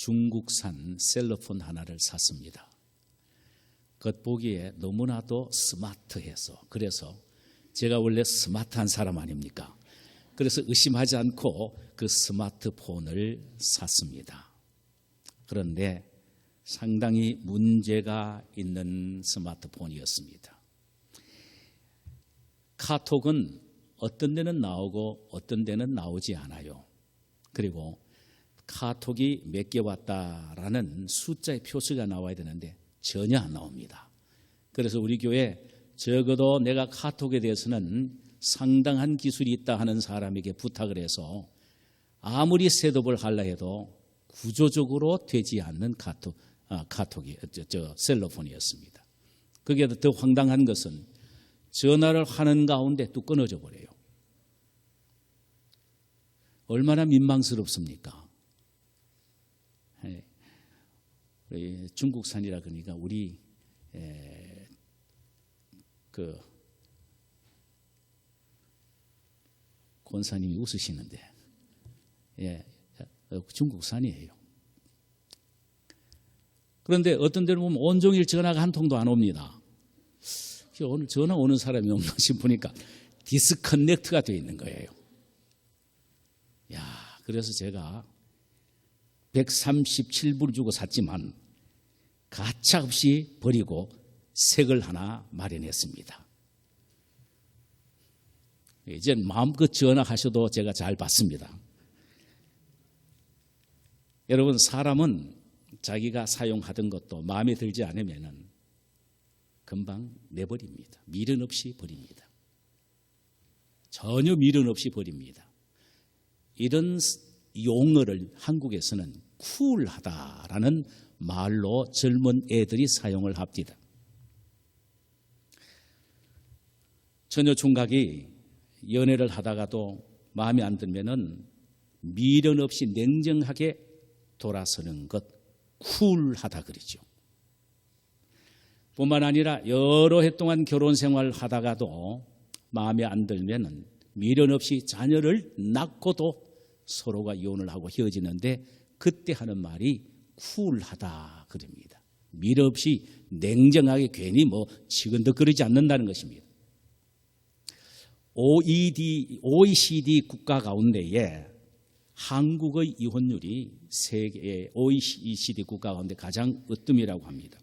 중국산 셀러폰 하나를 샀습니다. 겉보기에 너무나도 스마트해서, 그래서 제가 원래 스마트한 사람 아닙니까? 그래서 의심하지 않고 그 스마트폰을 샀습니다. 그런데 상당히 문제가 있는 스마트폰이었습니다. 카톡은 어떤 데는 나오고 어떤 데는 나오지 않아요. 그리고 카톡이 몇 개 왔다라는 숫자의 표시가 나와야 되는데 전혀 안 나옵니다. 그래서 우리 교회 적어도 내가 카톡에 대해서는 상당한 기술이 있다 하는 사람에게 부탁을 해서 아무리 셋업을 하려 해도 구조적으로 되지 않는 카톡이 셀러폰이었습니다. 거기에 더 황당한 것은 전화를 하는 가운데 또 끊어져 버려요. 얼마나 민망스럽습니까? 중국산이라 그러니까 우리 권사님이 웃으시는데, 중국산이에요. 그런데 어떤 데는 보면 온종일 전화가 한 통도 안 옵니다. 오늘 전화 오는 사람이 없나 싶으니까 디스커넥트가 되어 있는 거예요. 그래서 제가 137불 주고 샀지만 가차없이 버리고 새 걸 하나 마련했습니다. 이제 마음껏 전화하셔도 제가 잘 받습니다. 여러분, 사람은 자기가 사용하던 것도 마음에 들지 않으면 금방 내버립니다. 미련 없이 버립니다. 전혀 미련 없이 버립니다. 이런 용어를 한국에서는 쿨하다라는 말로 젊은 애들이 사용을 합니다. 처녀 총각이 연애를 하다가도 마음에 안 들면은 미련 없이 냉정하게 돌아서는 것, 쿨하다 그러죠. 뿐만 아니라 여러 해 동안 결혼 생활을 하다가도 마음에 안 들면은 미련 없이 자녀를 낳고도 서로가 이혼을 하고 헤어지는데 그때 하는 말이 쿨하다 그럽니다. 미련 없이 냉정하게 괜히 치근덕거리지 않는다는 것입니다. OECD 국가 가운데에 한국의 이혼율이 세계 OECD 국가 가운데 가장 으뜸이라고 합니다.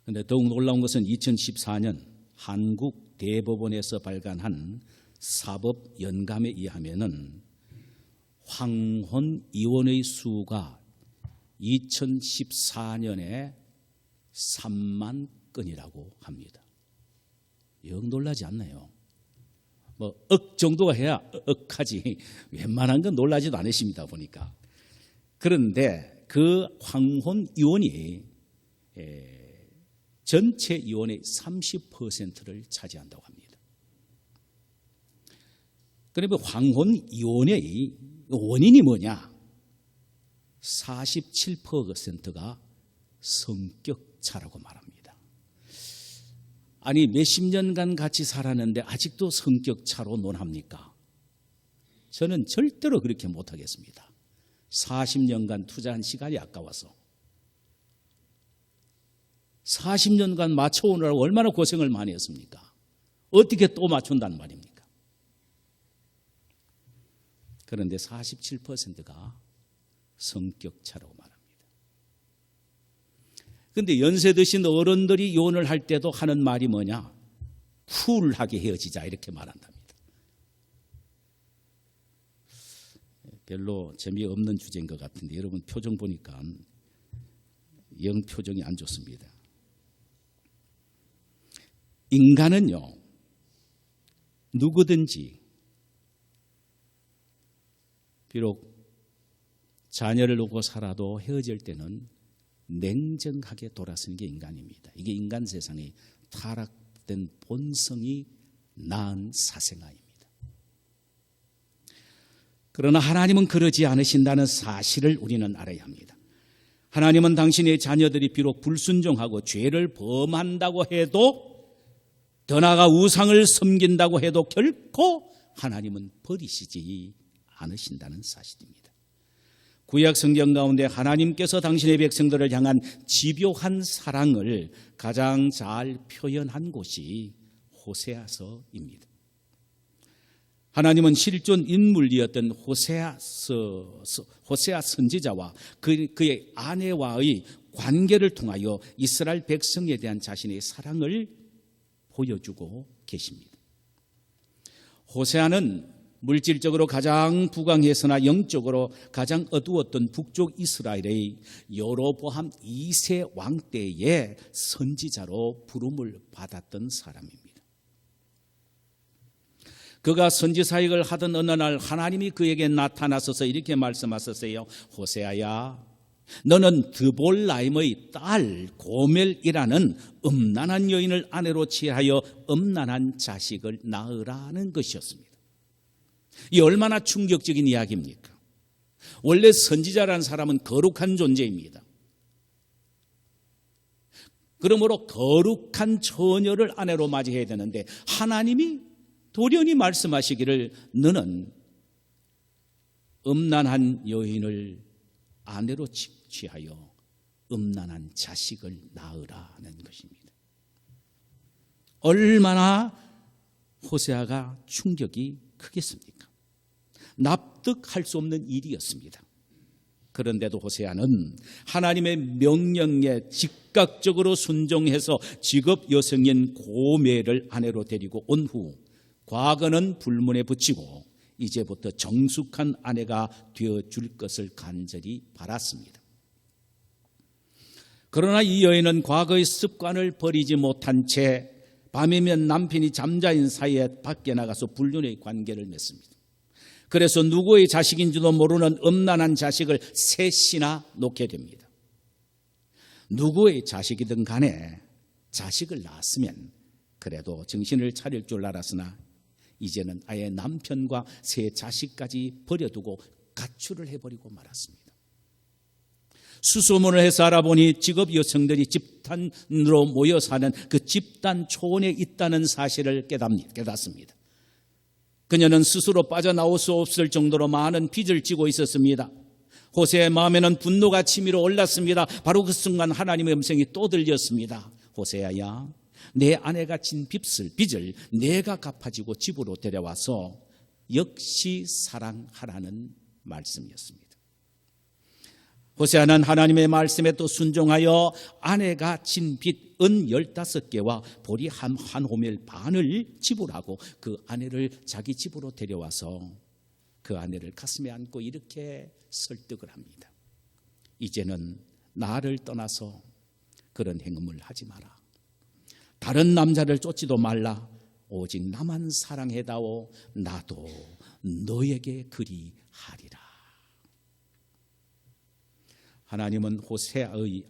그런데 더욱 놀라운 것은 2014년 한국 대법원에서 발간한 사법 연감에 의하면은 황혼 이혼의 수가 2014년에 3만 건이라고 합니다. 영 놀라지 않나요? 억 정도가 해야 억하지 웬만한 건 놀라지도 않으십니다 보니까. 그런데 그 황혼 이혼이 전체 이혼의 30%를 차지한다고 합니다. 그러면 황혼 이혼의 원인이 뭐냐? 47%가 성격차라고 말합니다. 아니, 몇십 년간 같이 살았는데 아직도 성격차로 논합니까? 저는 절대로 그렇게 못하겠습니다. 40년간 투자한 시간이 아까워서. 40년간 맞춰오느라고 얼마나 고생을 많이 했습니까? 어떻게 또 맞춘다는 말입니까? 그런데 47%가 성격차라고 말합니다. 그런데 연세 드신 어른들이 이혼을 할 때도 하는 말이 뭐냐? 쿨하게 헤어지자 이렇게 말한답니다. 별로 재미없는 주제인 것 같은데 여러분 표정 보니까 영 표정이 안 좋습니다. 인간은요, 누구든지 비록 자녀를 놓고 살아도 헤어질 때는 냉정하게 돌아서는 게 인간입니다. 이게 인간 세상의 타락된 본성이 낳은 사생아입니다. 그러나 하나님은 그러지 않으신다는 사실을 우리는 알아야 합니다. 하나님은 당신의 자녀들이 비록 불순종하고 죄를 범한다고 해도, 더 나아가 우상을 섬긴다고 해도 결코 하나님은 버리시지 않으신다는 사실입니다. 구약 성경 가운데 하나님께서 당신의 백성들을 향한 집요한 사랑을 가장 잘 표현한 곳이 호세아서입니다. 하나님은 실존 인물이었던 호세아 선지자와 그의 아내와의 관계를 통하여 이스라엘 백성에 대한 자신의 사랑을 보여주고 계십니다. 호세아는 물질적으로 가장 부강했으나 영적으로 가장 어두웠던 북쪽 이스라엘의 여로보암 2세 왕 때의 선지자로 부름을 받았던 사람입니다. 그가 선지 사역을 하던 어느 날 하나님이 그에게 나타나셔서 이렇게 말씀하셨어요. 호세아야, 너는 드볼라임의 딸 고멜이라는 음란한 여인을 아내로 취하여 음란한 자식을 낳으라는 것이었습니다. 이 얼마나 충격적인 이야기입니까? 원래 선지자라는 사람은 거룩한 존재입니다. 그러므로 거룩한 처녀를 아내로 맞이해야 되는데 하나님이 돌연히 말씀하시기를 너는 음란한 여인을 아내로 취하여 음란한 자식을 낳으라는 것입니다. 얼마나 호세아가 충격이 크겠습니까? 납득할 수 없는 일이었습니다. 그런데도 호세아는 하나님의 명령에 즉각적으로 순종해서 직업 여성인 고멜을 아내로 데리고 온 후 과거는 불문에 붙이고 이제부터 정숙한 아내가 되어줄 것을 간절히 바랐습니다. 그러나 이 여인은 과거의 습관을 버리지 못한 채 밤이면 남편이 잠자인 사이에 밖에 나가서 불륜의 관계를 맺습니다. 그래서 누구의 자식인지도 모르는 음란한 자식을 셋이나 놓게 됩니다. 누구의 자식이든 간에 자식을 낳았으면 그래도 정신을 차릴 줄 알았으나 이제는 아예 남편과 세 자식까지 버려두고 가출을 해버리고 말았습니다. 수소문을 해서 알아보니 직업 여성들이 집단으로 모여 사는 그 집단 초원에 있다는 사실을 깨닫습니다. 그녀는 스스로 빠져나올 수 없을 정도로 많은 빚을 지고 있었습니다. 호세의 마음에는 분노가 치밀어 올랐습니다. 바로 그 순간 하나님의 음성이 또 들렸습니다. 호세아야, 내 아내가 진 빚을 내가 갚아주고 집으로 데려와서 역시 사랑하라는 말씀이었습니다. 호세아는 하나님의 말씀에 또 순종하여 아내가 진 빚 은 15개와 보리 한 호멜 반을 지불하고 그 아내를 자기 집으로 데려와서 그 아내를 가슴에 안고 이렇게 설득을 합니다. 이제는 나를 떠나서 그런 행음을 하지 마라. 다른 남자를 쫓지도 말라. 오직 나만 사랑해다오. 나도 너에게 그리하리라. 하나님은 호세아의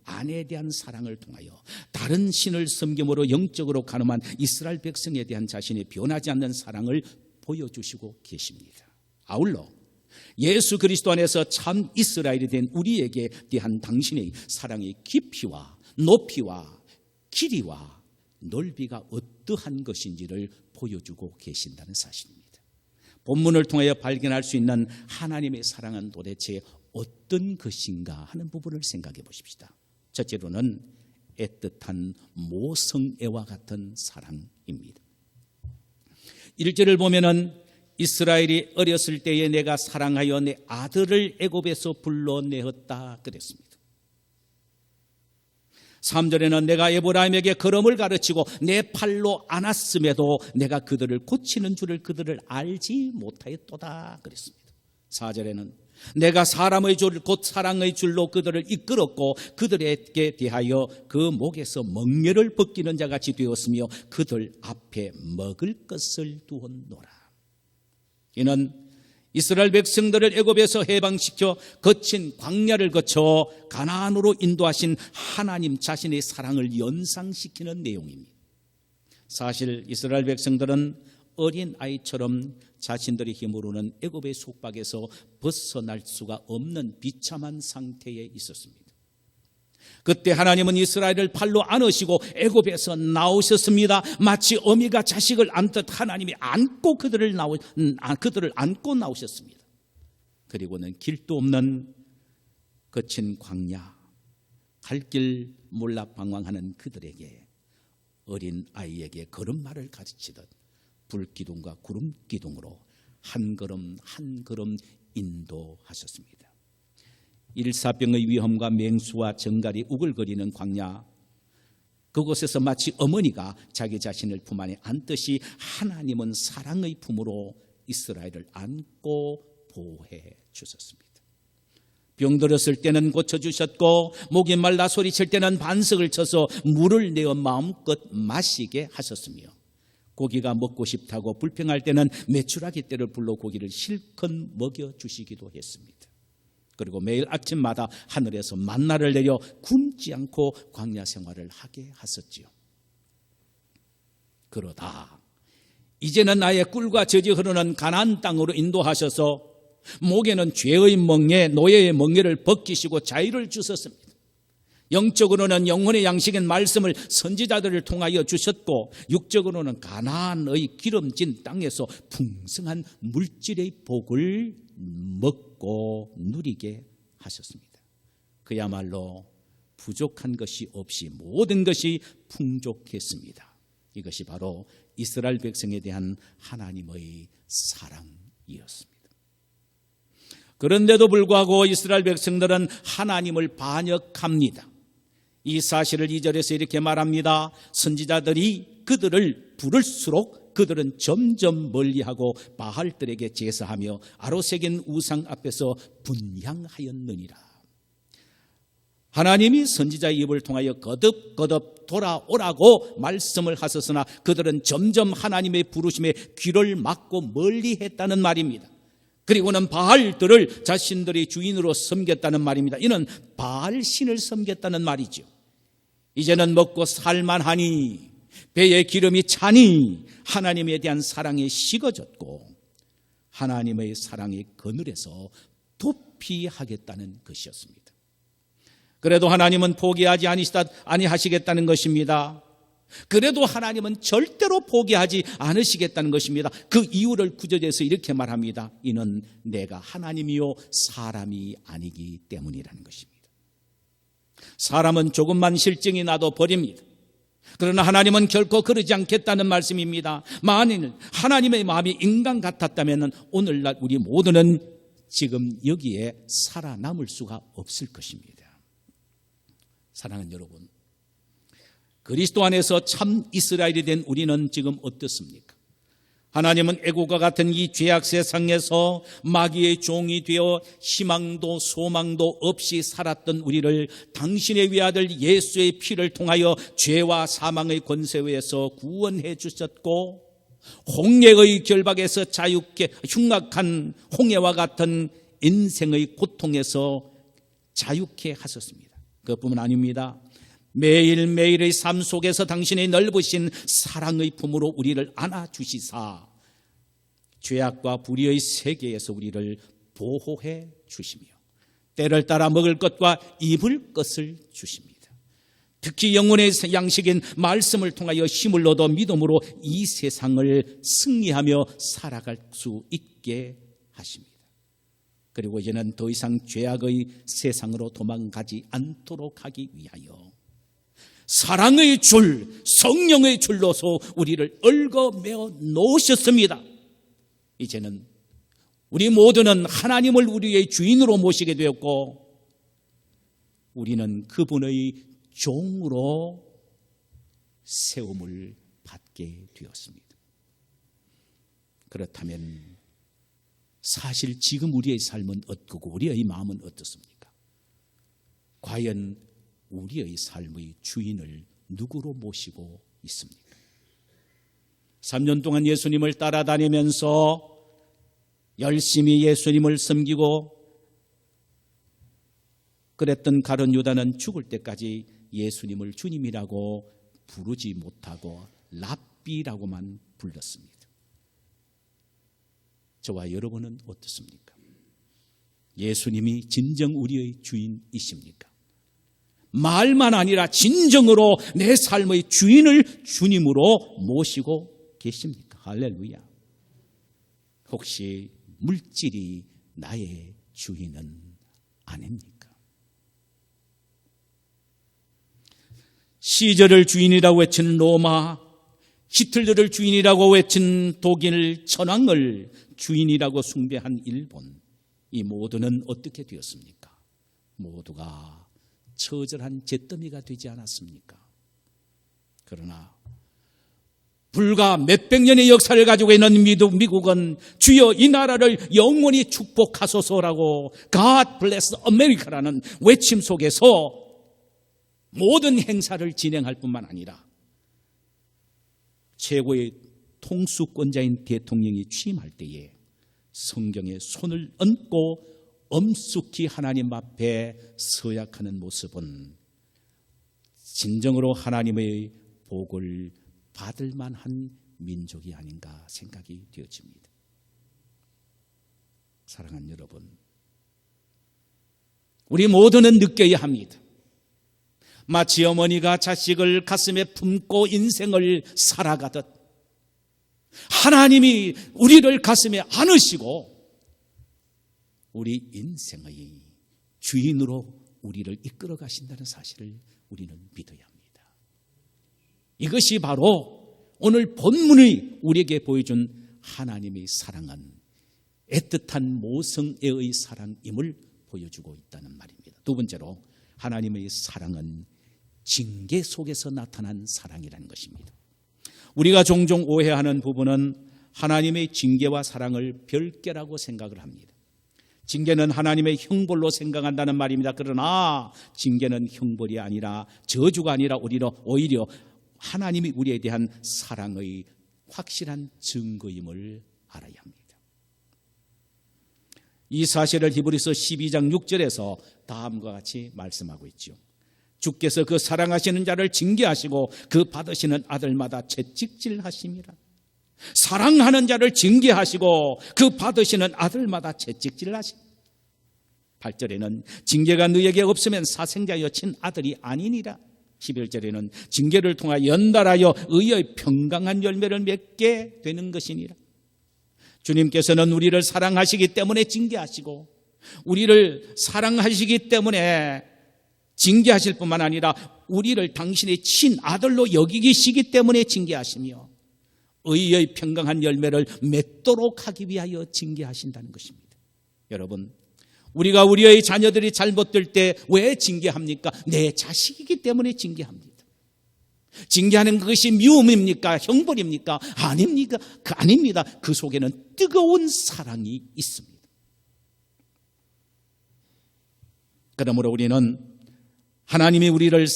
아내에 대한 사랑을 통하여 다른 신을 섬김으로 영적으로 가늠한 이스라엘 백성에 대한 자신의 변하지 않는 사랑을 보여주시고 계십니다. 아울러 예수 그리스도 안에서 참 이스라엘이 된 우리에게 대한 당신의 사랑의 깊이와 높이와 길이와 넓이가 어떠한 것인지를 보여주고 계신다는 사실입니다. 본문을 통하여 발견할 수 있는 하나님의 사랑은 도대체 어떤 것인가 하는 부분을 생각해 보십시다. 첫째로는 애틋한 모성애와 같은 사랑입니다. 1절을 보면은 이스라엘이 어렸을 때에 내가 사랑하여 내 아들을 애굽에서 불러내었다 그랬습니다. 3절에는 내가 에브라임에게 걸음을 가르치고 내 팔로 안았음에도 내가 그들을 고치는 줄을 그들을 알지 못하였도다 그랬습니다. 4절에는 내가 사람의 줄 곧 사랑의 줄로 그들을 이끌었고 그들에게 대하여 그 목에서 멍에를 벗기는 자같이 되었으며 그들 앞에 먹을 것을 두었노라. 이는 이스라엘 백성들을 애굽에서 해방시켜 거친 광야를 거쳐 가나안으로 인도하신 하나님 자신의 사랑을 연상시키는 내용입니다. 사실 이스라엘 백성들은 어린 아이처럼 자신들의 힘으로는 애굽의 속박에서 벗어날 수가 없는 비참한 상태에 있었습니다. 그때 하나님은 이스라엘을 팔로 안으시고 애굽에서 나오셨습니다. 마치 어미가 자식을 안듯 하나님이 그들을 안고 나오셨습니다. 그리고는 길도 없는 거친 광야, 갈 길 몰라 방황하는 그들에게, 어린 아이에게 걸음마를 가르치듯 불기둥과 구름기둥으로 한 걸음 한 걸음 인도하셨습니다. 일사병의 위험과 맹수와 정갈이 우글거리는 광야, 그곳에서 마치 어머니가 자기 자신을 품 안에 안듯이 하나님은 사랑의 품으로 이스라엘을 안고 보호해 주셨습니다. 병들었을 때는 고쳐주셨고, 목이 말라 소리칠 때는 반석을 쳐서 물을 내어 마음껏 마시게 하셨으며, 고기가 먹고 싶다고 불평할 때는 메추라기 떼를 불러 고기를 실컷 먹여주시기도 했습니다. 그리고 매일 아침마다 하늘에서 만나를 내려 굶지 않고 광야 생활을 하게 하셨지요. 그러다 이제는 나의 꿀과 젖이 흐르는 가나안 땅으로 인도하셔서 목에는 죄의 멍에, 노예의 멍에를 벗기시고 자유를 주셨습니다. 영적으로는 영혼의 양식인 말씀을 선지자들을 통하여 주셨고, 육적으로는 가나안의 기름진 땅에서 풍성한 물질의 복을 먹고 누리게 하셨습니다. 그야말로 부족한 것이 없이 모든 것이 풍족했습니다. 이것이 바로 이스라엘 백성에 대한 하나님의 사랑이었습니다. 그런데도 불구하고 이스라엘 백성들은 하나님을 반역합니다. 이 사실을 2절에서 이렇게 말합니다. 선지자들이 그들을 부를수록 그들은 점점 멀리하고 바알들에게 제사하며 아로새긴 우상 앞에서 분향하였느니라. 하나님이 선지자의 입을 통하여 거듭거듭 돌아오라고 말씀을 하셨으나 그들은 점점 하나님의 부르심에 귀를 막고 멀리했다는 말입니다. 그리고는 바알들을 자신들의 주인으로 섬겼다는 말입니다. 이는 바알 신을 섬겼다는 말이죠. 이제는 먹고 살만하니, 배에 기름이 차니 하나님에 대한 사랑이 식어졌고 하나님의 사랑이 그늘에서 도피하겠다는 것이었습니다. 그래도 하나님은 포기하지 아니하시겠다는 것입니다. 그래도 하나님은 절대로 포기하지 않으시겠다는 것입니다. 그 이유를 9절에서 이렇게 말합니다. 이는 내가 하나님이요 사람이 아니기 때문이라는 것입니다. 사람은 조금만 실증이 나도 버립니다. 그러나 하나님은 결코 그러지 않겠다는 말씀입니다. 만일 하나님의 마음이 인간 같았다면 오늘날 우리 모두는 지금 여기에 살아남을 수가 없을 것입니다. 사랑하는 여러분, 그리스도 안에서 참 이스라엘이 된 우리는 지금 어떻습니까? 하나님은 애국과 같은 이 죄악 세상에서 마귀의 종이 되어 희망도 소망도 없이 살았던 우리를 당신의 외아들 예수의 피를 통하여 죄와 사망의 권세에서 구원해 주셨고, 홍해의 결박에서 자유케 흉악한 홍해와 같은 인생의 고통에서 자유케 하셨습니다. 그것뿐만 아닙니다. 매일매일의 삶 속에서 당신의 넓으신 사랑의 품으로 우리를 안아주시사 죄악과 불의의 세계에서 우리를 보호해 주시며 때를 따라 먹을 것과 입을 것을 주십니다. 특히 영혼의 양식인 말씀을 통하여 힘을 얻어 믿음으로 이 세상을 승리하며 살아갈 수 있게 하십니다. 그리고 이제는 더 이상 죄악의 세상으로 도망가지 않도록 하기 위하여 사랑의 줄, 성령의 줄로서 우리를 얽어매어 놓으셨습니다. 이제는 우리 모두는 하나님을 우리의 주인으로 모시게 되었고 우리는 그분의 종으로 세움을 받게 되었습니다. 그렇다면 사실 지금 우리의 삶은 어떻고 우리의 마음은 어떻습니까? 과연 우리의 삶의 주인을 누구로 모시고 있습니까? 3년 동안 예수님을 따라다니면서 열심히 예수님을 섬기고 그랬던 가룟 유다는 죽을 때까지 예수님을 주님이라고 부르지 못하고 랍비라고만 불렀습니다. 저와 여러분은 어떻습니까? 예수님이 진정 우리의 주인이십니까? 말만 아니라 진정으로 내 삶의 주인을 주님으로 모시고 계십니까? 할렐루야. 혹시 물질이 나의 주인은 아닙니까? 시절을 주인이라고 외치는 로마, 히틀러를 주인이라고 외친 독일, 천황을 주인이라고 숭배한 일본, 이 모두는 어떻게 되었습니까? 모두가 처절한 잿더미가 되지 않았습니까? 그러나 불과 몇백 년의 역사를 가지고 있는 미국은 주여 이 나라를 영원히 축복하소서라고 God bless America라는 외침 속에서 모든 행사를 진행할 뿐만 아니라 최고의 통수권자인 대통령이 취임할 때에 성경에 손을 얹고 엄숙히 하나님 앞에 서약하는 모습은 진정으로 하나님의 복을 받을 만한 민족이 아닌가 생각이 되어집니다. 사랑하는 여러분, 우리 모두는 느껴야 합니다. 마치 어머니가 자식을 가슴에 품고 인생을 살아가듯 하나님이 우리를 가슴에 안으시고 우리 인생의 주인으로 우리를 이끌어 가신다는 사실을 우리는 믿어야 합니다. 이것이 바로 오늘 본문이 우리에게 보여준 하나님의 사랑은 애틋한 모성애의 사랑임을 보여주고 있다는 말입니다. 두 번째로 하나님의 사랑은 징계 속에서 나타난 사랑이라는 것입니다. 우리가 종종 오해하는 부분은 하나님의 징계와 사랑을 별개라고 생각을 합니다. 징계는 하나님의 형벌로 생각한다는 말입니다. 그러나 징계는 형벌이 아니라 저주가 아니라 오히려 하나님이 우리에 대한 사랑의 확실한 증거임을 알아야 합니다. 이 사실을 히브리서 12장 6절에서 다음과 같이 말씀하고 있죠. 주께서 그 사랑하시는 자를 징계하시고 그 받으시는 아들마다 채찍질하심이라. 사랑하는 자를 징계하시고 그 받으시는 아들마다 채찍질하심. 8절에는 징계가 너에게 없으면 사생자여 친 아들이 아니니라. 11절에는 징계를 통하여 연달하여 의의 평강한 열매를 맺게 되는 것이니라. 주님께서는 우리를 사랑하시기 때문에 징계하시고 우리를 사랑하시기 때문에 징계하실 뿐만 아니라 우리를 당신의 친아들로 여기시기 때문에 징계하시며 의의 평강한 열매를 맺도록 하기 위하여 징계하신다는 것입니다. 여러분, 우리가 우리의 자녀들이 잘못될 때 왜 징계합니까? 내 자식이기 때문에 징계합니다. 징계하는 것이 미움입니까? 형벌입니까? 아닙니까? 아닙니다. 그 속에는 뜨거운 사랑이 있습니다. 그러므로 우리는 하나님이 우리를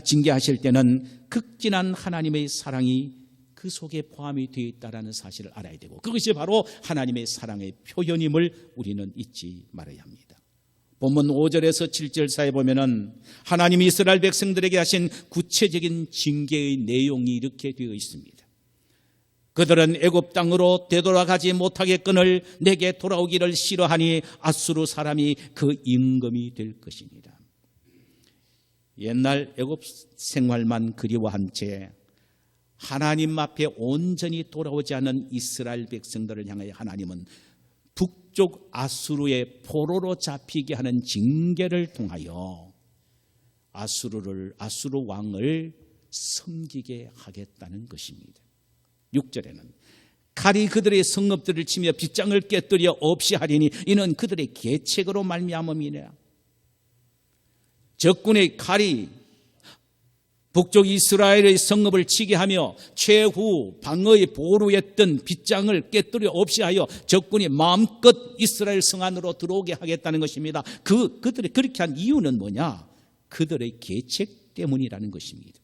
징계하실 때는 극진한 하나님의 사랑이 그 속에 포함이 되어 있다는 사실을 알아야 되고 그것이 바로 하나님의 사랑의 표현임을 우리는 잊지 말아야 합니다. 본문 5절에서 7절 사이에 보면은 하나님이 이스라엘 백성들에게 하신 구체적인 징계의 내용이 이렇게 되어 있습니다. 그들은 애굽 땅으로 되돌아가지 못하겠거늘 내게 돌아오기를 싫어하니 아수르 사람이 그 임금이 될 것이니라. 옛날 애굽 생활만 그리워한 채 하나님 앞에 온전히 돌아오지 않은 이스라엘 백성들을 향하여 하나님은 북쪽 아수르의 포로로 잡히게 하는 징계를 통하여 아수르 왕을 섬기게 하겠다는 것입니다. 6절에는 칼이 그들의 성읍들을 치며 빗장을 깨뜨려 없이 하리니 이는 그들의 계책으로 말미암음이니라. 적군의 칼이 북쪽 이스라엘의 성읍을 치게 하며 최후 방어의 보루했던 빗장을 깨뜨려 없이 하여 적군이 마음껏 이스라엘 성 안으로 들어오게 하겠다는 것입니다. 그들이 그렇게 한 이유는 뭐냐? 그들의 계책 때문이라는 것입니다.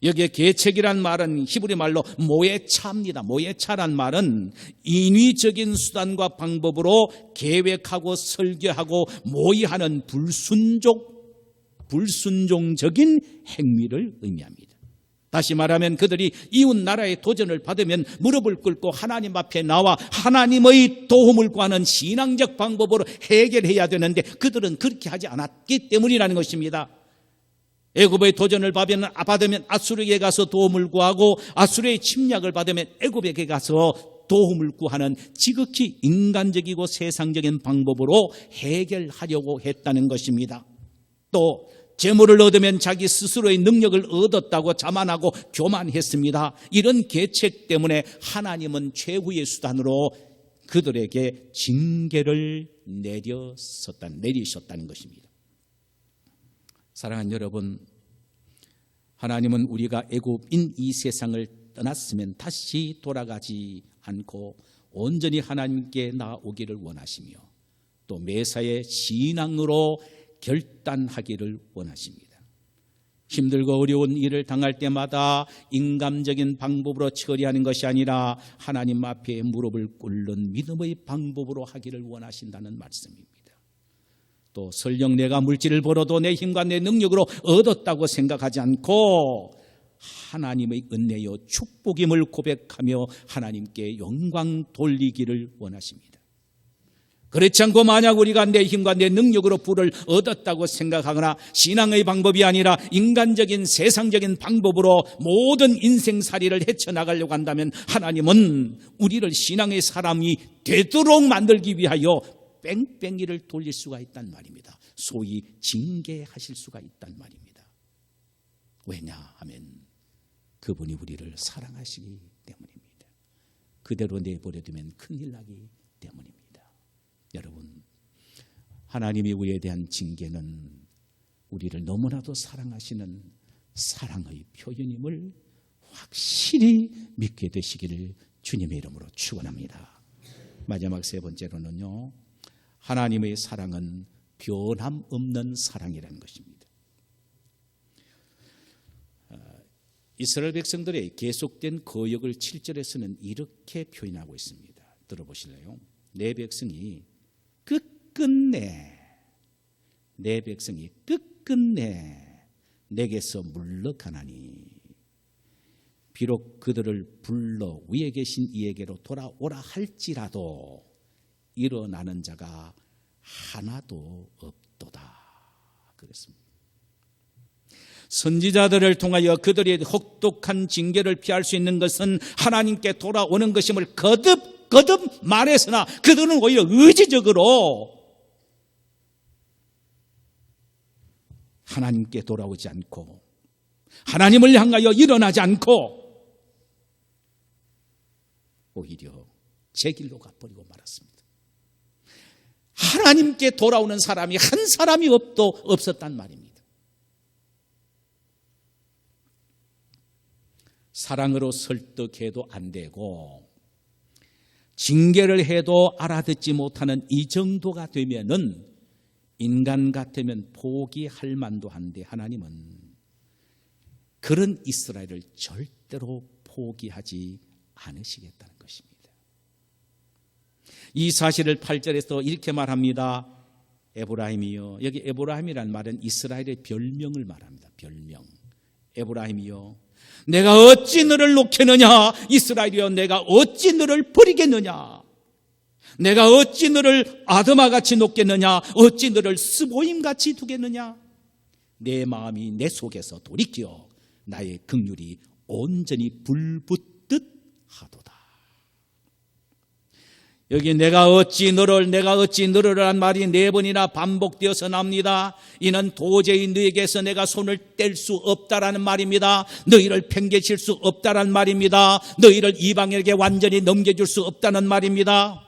여기에 계책이란 말은 히브리 말로 모예차입니다. 모예차란 말은 인위적인 수단과 방법으로 계획하고 설계하고 모의하는 불순종적인 행위를 의미합니다. 다시 말하면 그들이 이웃 나라의 도전을 받으면 무릎을 꿇고 하나님 앞에 나와 하나님의 도움을 구하는 신앙적 방법으로 해결해야 되는데 그들은 그렇게 하지 않았기 때문이라는 것입니다. 애굽의 도전을 받으면 아수르에게 가서 도움을 구하고 아수르의 침략을 받으면 애굽에게 가서 도움을 구하는 지극히 인간적이고 세상적인 방법으로 해결하려고 했다는 것입니다. 또 재물을 얻으면 자기 스스로의 능력을 얻었다고 자만하고 교만했습니다. 이런 계책 때문에 하나님은 최후의 수단으로 그들에게 징계를 내리셨다는 것입니다. 사랑하는 여러분, 하나님은 우리가 애굽인 이 세상을 떠났으면 다시 돌아가지 않고 온전히 하나님께 나아오기를 원하시며 또 매사에 신앙으로 결단하기를 원하십니다. 힘들고 어려운 일을 당할 때마다 인간적인 방법으로 처리하는 것이 아니라 하나님 앞에 무릎을 꿇는 믿음의 방법으로 하기를 원하신다는 말씀입니다. 또 설령 내가 물질을 벌어도 내 힘과 내 능력으로 얻었다고 생각하지 않고 하나님의 은혜요 축복임을 고백하며 하나님께 영광 돌리기를 원하십니다. 그렇지 않고 만약 우리가 내 힘과 내 능력으로 부를 얻었다고 생각하거나 신앙의 방법이 아니라 인간적인 세상적인 방법으로 모든 인생살이를 헤쳐나가려고 한다면 하나님은 우리를 신앙의 사람이 되도록 만들기 위하여 뺑뺑이를 돌릴 수가 있단 말입니다. 소위 징계하실 수가 있단 말입니다. 왜냐하면 그분이 우리를 사랑하시기 때문입니다. 그대로 내버려두면 큰일 나기 때문입니다. 여러분, 하나님이 우리에 대한 징계는 우리를 너무나도 사랑하시는 사랑의 표현임을 확실히 믿게 되시기를 주님의 이름으로 축원합니다. 마지막 세 번째로는요, 하나님의 사랑은 변함없는 사랑이라는 것입니다. 이스라엘 백성들의 계속된 거역을 7절에서는 이렇게 표현하고 있습니다. 들어보실래요? 내 백성이 끝끝내 내게서 물러가나니 비록 그들을 불러 위에 계신 이에게로 돌아오라 할지라도 일어나는 자가 하나도 없도다 그랬습니다. 선지자들을 통하여 그들이 혹독한 징계를 피할 수 있는 것은 하나님께 돌아오는 것임을 거듭 말했으나 그들은 오히려 의지적으로 하나님께 돌아오지 않고 하나님을 향하여 일어나지 않고 오히려 제 길로 가버리고 말았습니다. 하나님께 돌아오는 사람이 한 사람이 없었단 말입니다. 사랑으로 설득해도 안 되고 징계를 해도 알아듣지 못하는 이 정도가 되면은 인간 같으면 포기할 만도 한데 하나님은 그런 이스라엘을 절대로 포기하지 않으시겠다는 것입니다. 이 사실을 8절에서 이렇게 말합니다. 에브라임이요. 여기 에브라임이라는 말은 이스라엘의 별명을 말합니다. 별명. 에브라임이요. 내가 어찌 너를 놓겠느냐? 이스라엘이여, 내가 어찌 너를 버리겠느냐? 내가 어찌 너를 아드마같이 놓겠느냐? 어찌 너를 스보임같이 두겠느냐? 내 마음이 내 속에서 돌이켜 나의 긍휼이 온전히 불붙듯 하도다. 여기 내가 어찌 너를 한 말이 4번이나 반복되어서 나옵니다. 이는 도저히 너에게서 내가 손을 뗄 수 없다라는 말입니다. 너희를 팽개칠 수 없다라는 말입니다. 너희를 이방에게 완전히 넘겨줄 수 없다는 말입니다.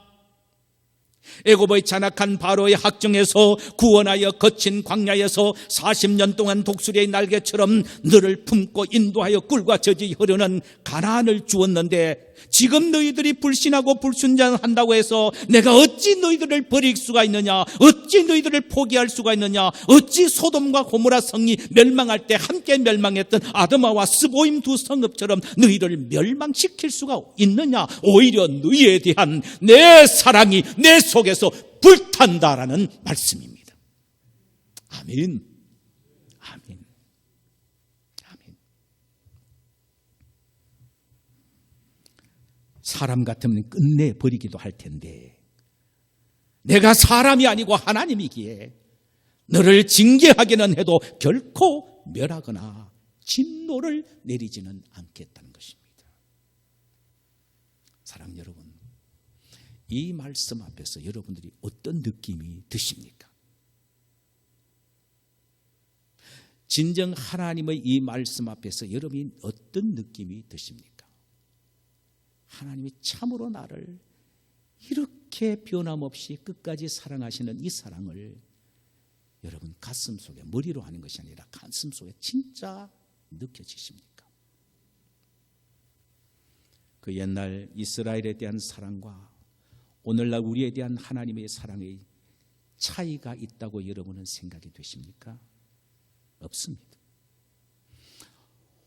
애굽의 잔악한 바로의 학정에서 구원하여 거친 광야에서 40년 동안 독수리의 날개처럼 너를 품고 인도하여 꿀과 젖이 흐르는 가나안을 주었는데 지금 너희들이 불신하고 불순종한다고 해서 내가 어찌 너희들을 버릴 수가 있느냐? 어찌 너희들을 포기할 수가 있느냐? 어찌 소돔과 고모라 성이 멸망할 때 함께 멸망했던 아드마와 스보임 두 성읍처럼 너희를 멸망시킬 수가 있느냐? 오히려 너희에 대한 내 사랑이 내 속에서 불탄다라는 말씀입니다. 아멘. 아멘. 아멘. 사람 같으면 끝내버리기도 할 텐데 내가 사람이 아니고 하나님이기에 너를 징계하기는 해도 결코 멸하거나 진노를 내리지는 않겠다는 것입니다. 사랑하는 여러분, 이 말씀 앞에서 여러분들이 어떤 느낌이 드십니까? 진정 하나님의 이 말씀 앞에서 여러분이 어떤 느낌이 드십니까? 하나님이 참으로 나를 이렇게 변함없이 끝까지 사랑하시는 이 사랑을 여러분 가슴 속에, 머리로 하는 것이 아니라 가슴 속에 진짜 느껴지십니까? 그 옛날 이스라엘에 대한 사랑과 오늘날 우리에 대한 하나님의 사랑의 차이가 있다고 여러분은 생각이 되십니까? 없습니다.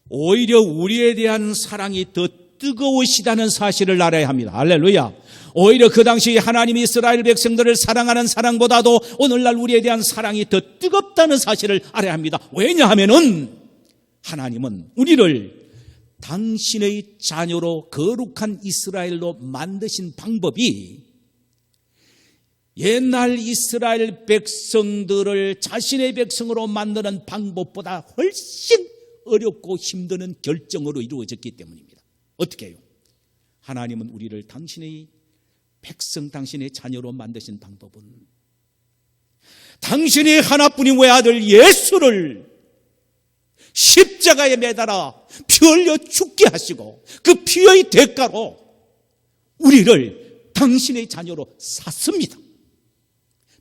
오히려 우리에 대한 사랑이 더 뜨거우시다는 사실을 알아야 합니다. 할렐루야. 오히려 그 당시 하나님이 이스라엘 백성들을 사랑하는 사랑보다도 오늘날 우리에 대한 사랑이 더 뜨겁다는 사실을 알아야 합니다. 왜냐하면은 하나님은 우리를 당신의 자녀로 거룩한 이스라엘로 만드신 방법이 옛날 이스라엘 백성들을 자신의 백성으로 만드는 방법보다 훨씬 어렵고 힘드는 결정으로 이루어졌기 때문입니다. 어떻게 해요? 하나님은 우리를 당신의 백성, 당신의 자녀로 만드신 방법은 당신의 하나뿐인 외아들 예수를 십자가에 매달아 피 흘려 죽게 하시고 그 피의 대가로 우리를 당신의 자녀로 샀습니다.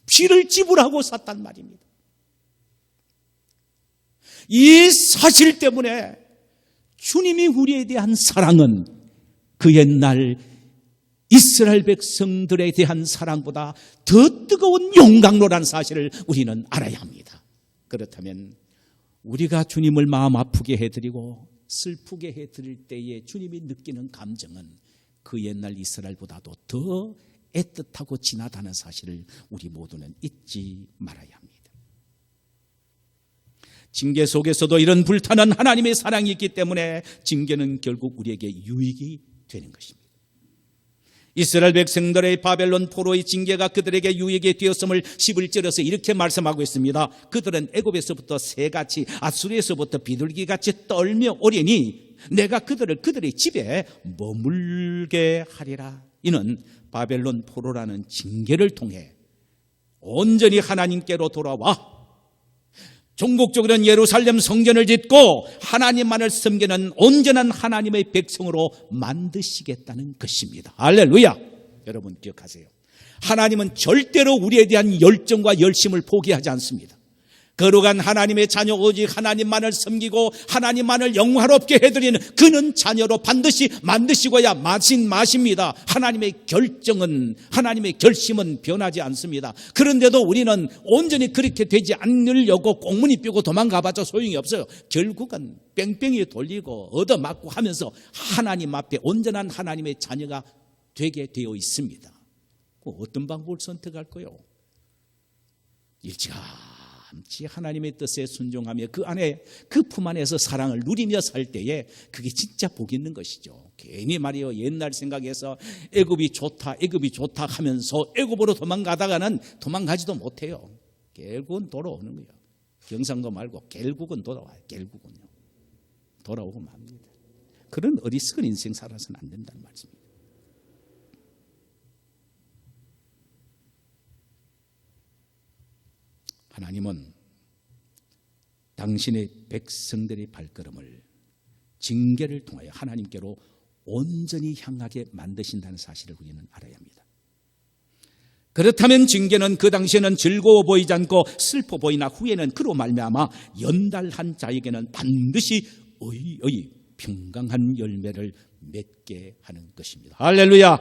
피를 지불하고 샀단 말입니다. 이 사실 때문에 주님이 우리에 대한 사랑은 그 옛날 이스라엘 백성들에 대한 사랑보다 더 뜨거운 용광로라는 사실을 우리는 알아야 합니다. 그렇다면 우리가 주님을 마음 아프게 해드리고 슬프게 해드릴 때에 주님이 느끼는 감정은 그 옛날 이스라엘보다도 더 애틋하고 진하다는 사실을 우리 모두는 잊지 말아야 합니다. 징계 속에서도 이런 불타는 하나님의 사랑이 있기 때문에 징계는 결국 우리에게 유익이 되는 것입니다. 이스라엘 백성들의 바벨론 포로의 징계가 그들에게 유익이 되었음을 11절에서 이렇게 말씀하고 있습니다. 그들은 애굽에서부터 새같이 아수르에서부터 비둘기같이 떨며 오리니 내가 그들의 집에 머물게 하리라. 이는 바벨론 포로라는 징계를 통해 온전히 하나님께로 돌아와 종국적으로는 예루살렘 성전을 짓고 하나님만을 섬기는 온전한 하나님의 백성으로 만드시겠다는 것입니다. 할렐루야. 여러분 기억하세요. 하나님은 절대로 우리에 대한 열정과 열심을 포기하지 않습니다. 거룩한 하나님의 자녀 오직 하나님만을 섬기고 하나님만을 영화롭게 해드리는 그는 자녀로 반드시 만드시고야 마십니다. 하나님의 결정은, 하나님의 결심은 변하지 않습니다. 그런데도 우리는 온전히 그렇게 되지 않으려고 꽁무니 삐고 도망가봤자 소용이 없어요. 결국은 뺑뺑이 돌리고 얻어맞고 하면서 하나님 앞에 온전한 하나님의 자녀가 되게 되어 있습니다. 어떤 방법을 선택할까요? 일찌감치 하나님의 뜻에 순종하며 그 안에, 그 품 안에서 사랑을 누리며 살 때에 그게 진짜 복 있는 것이죠. 괜히 말이요, 옛날 생각해서 애굽이 좋다 하면서 애굽으로 도망가다가는 도망가지도 못해요. 결국은 돌아오는 거예요. 경상도 말고 결국은 돌아와요. 결국은요. 돌아오고 맙니다. 그런 어리석은 인생 살아서는 안 된다는 말씀입니다. 하나님은 당신의 백성들의 발걸음을 징계를 통하여 하나님께로 온전히 향하게 만드신다는 사실을 우리는 알아야 합니다. 그렇다면 징계는 그 당시에는 즐거워 보이지 않고 슬퍼 보이나 후에는 그로 말미암아 연달한 자에게는 반드시 의의 평강한 열매를 맺게 하는 것입니다. 할렐루야.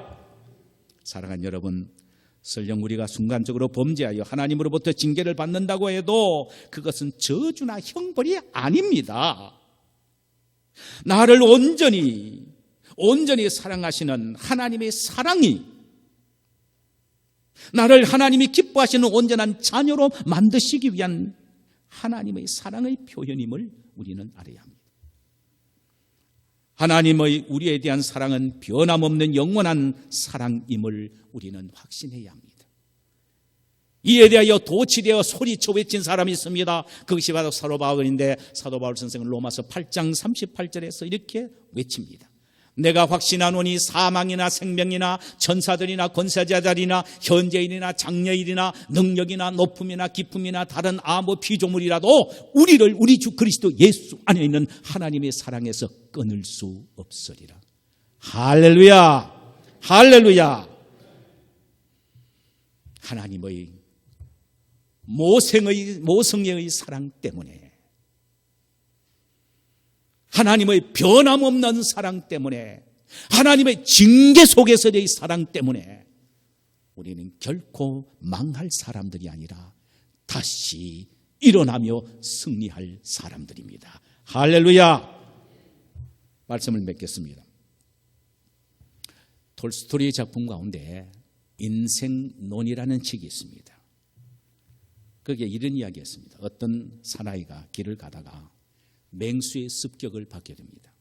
사랑하는 여러분, 설령 우리가 순간적으로 범죄하여 하나님으로부터 징계를 받는다고 해도 그것은 저주나 형벌이 아닙니다. 나를 온전히 사랑하시는 하나님의 사랑이 나를 하나님이 기뻐하시는 온전한 자녀로 만드시기 위한 하나님의 사랑의 표현임을 우리는 알아야 합니다. 하나님의 우리에 대한 사랑은 변함없는 영원한 사랑임을 우리는 확신해야 합니다. 이에 대하여 도취되어 소리쳐 외친 사람이 있습니다. 그것이 바로 사도 바울인데, 사도 바울 선생은 로마서 8장 38절에서 이렇게 외칩니다. 내가 확신하노니 사망이나 생명이나 천사들이나 권세자들이나 현재일이나 장래일이나 능력이나 높음이나 깊음이나 다른 아무 피조물이라도 우리를 우리 주 그리스도 예수 안에 있는 하나님의 사랑에서 끊을 수 없으리라. 할렐루야, 할렐루야. 하나님의 모성애의 사랑 때문에, 하나님의 변함없는 사랑 때문에, 하나님의 징계 속에서의 사랑 때문에 우리는 결코 망할 사람들이 아니라 다시 일어나며 승리할 사람들입니다. 할렐루야. 말씀을 맺겠습니다. 톨스토이의 작품 가운데 인생론이라는 책이 있습니다. 거기에 이런 이야기였습니다. 어떤 사나이가 길을 가다가 맹수의 습격을 받게 됩니다.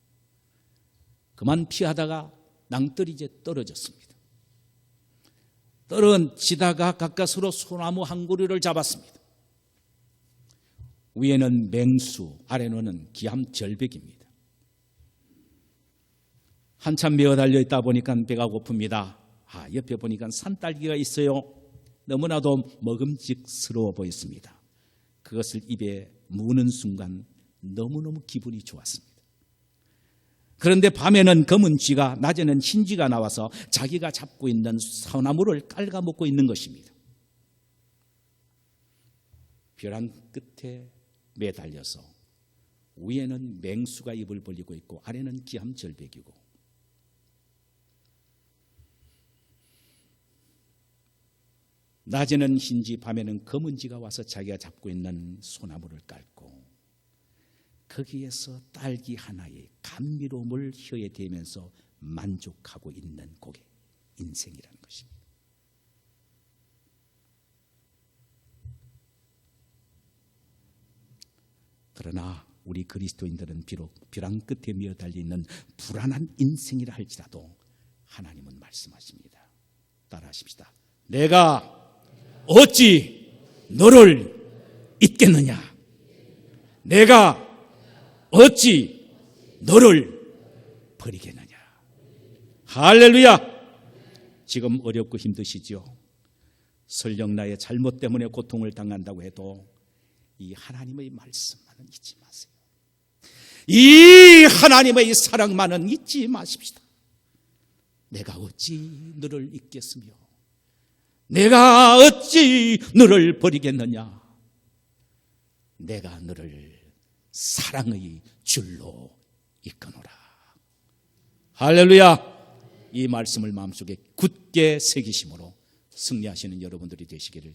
그만 피하다가 낭떠러지에 떨어졌습니다. 떨어지다가 가까스로 소나무 한 그루를 잡았습니다. 위에는 맹수, 아래로는 기암절벽입니다. 한참 메어 달려 있다 보니까 배가 고픕니다. 옆에 보니까 산딸기가 있어요. 너무나도 먹음직스러워 보였습니다. 그것을 입에 무는 순간 너무너무 기분이 좋았습니다. 그런데 밤에는 검은 쥐가, 낮에는 흰 쥐가 나와서 자기가 잡고 있는 소나무를 깔아먹고 있는 것입니다. 벼랑 끝에 매달려서 위에는 맹수가 입을 벌리고 있고 아래는 기암절벽이고, 낮에는 흰지, 밤에는 검은지가 와서 자기가 잡고 있는 소나무를 깔고 거기에서 딸기 하나의 감미로움을 혀에 대면서 만족하고 있는 그게 인생이라는 것입니다. 그러나 우리 그리스도인들은 비록 벼랑 끝에 미어 달려있는 불안한 인생이라 할지라도 하나님은 말씀하십니다. 따라하십시다. 내가 어찌 너를 잊겠느냐? 내가 어찌 너를 버리겠느냐? 할렐루야. 지금 어렵고 힘드시죠? 설령 나의 잘못 때문에 고통을 당한다고 해도 이 하나님의 말씀만은 잊지 마세요. 이 하나님의 사랑만은 잊지 마십시다. 내가 어찌 너를 잊겠으며 내가 어찌 너를 버리겠느냐? 내가 너를 사랑의 줄로 이끄노라. 할렐루야. 이 말씀을 마음속에 굳게 새기심으로 승리하시는 여러분들이 되시기를